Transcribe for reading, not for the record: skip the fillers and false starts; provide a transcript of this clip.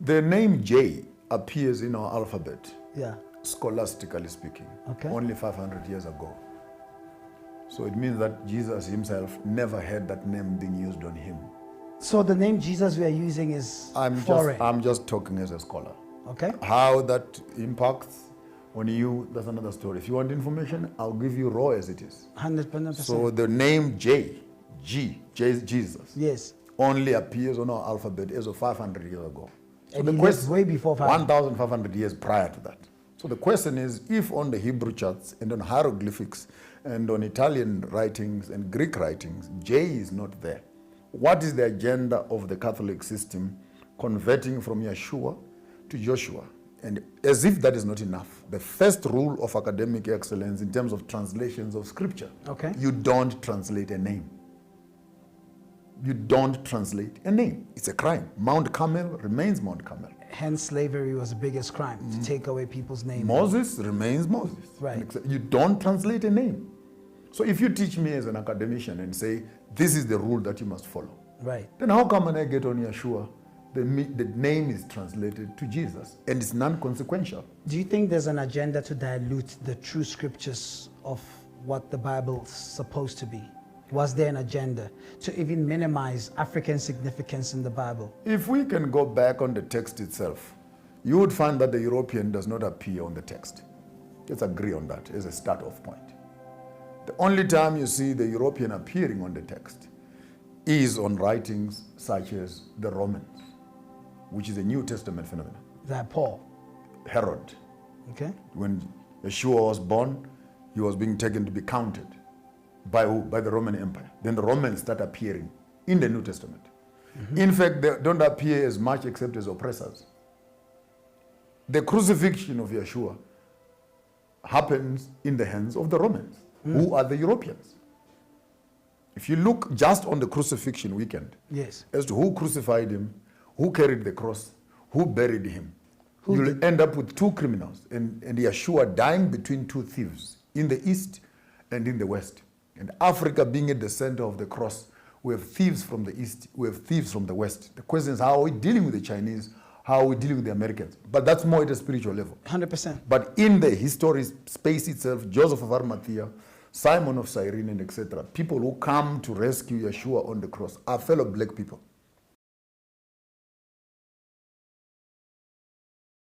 The name J appears in our alphabet, Yeah. scholastically speaking, Okay. only 500 years ago. So it means that Jesus himself never had that name being used on him. So the name Jesus we are using is foreign. I'm just talking as a scholar. Okay. How that impacts on you, that's another story. If you want information, I'll give you raw as it is. 100%. So the name Jesus, yes. only appears on our alphabet as of 500 years ago. So And the he lived question, way before 500. 1,500 years prior to that. So the question is, if on the Hebrew charts and on hieroglyphics and on Italian writings and Greek writings, J is not there, what is the agenda of the Catholic system converting from Yeshua to Joshua? And as if that is not enough, the first rule of academic excellence in terms of translations of scripture, Okay. you don't translate a name. You don't translate a name. It's a crime. Mount Carmel remains Mount Carmel. Hence, slavery was the biggest crime, to take away people's names. Moses remains Moses. Right. You don't translate a name. So if you teach me as an academician and say, this is the rule that you must follow, Right. then how come when I get on Yeshua, the name is translated to Jesus and it's non-consequential? Do you think there's an agenda to dilute the true scriptures of what the Bible's supposed to be? Was there an agenda to even minimize African significance in the Bible? If we can go back on the text itself, you would find that the European does not appear on the text. Let's agree on that as a start-off point. The only time you see the European appearing on the text is on writings such as the Romans, which is a New Testament phenomenon. That Paul. Herod, Okay. when Yeshua was born, he was being taken to be counted. By who? By the Roman Empire. Then the Romans start appearing in the New Testament. In fact, they don't appear as much except as oppressors. The crucifixion of Yeshua happens in the hands of the Romans, who are the Europeans. If you look just on the crucifixion weekend, Yes. as to who crucified him, who carried the cross, who buried him, Who you'll did- end up with two criminals and Yeshua dying between two thieves in the east and in the west. And Africa being at the center of the cross, we have thieves from the east, we have thieves from the west. The question is, how are we dealing with the Chinese? How are we dealing with the Americans? But that's more at a spiritual level. 100%. But in the history space itself, Joseph of Arimathea, Simon of Cyrene, and etc., people who come to rescue Yeshua on the cross are fellow black people.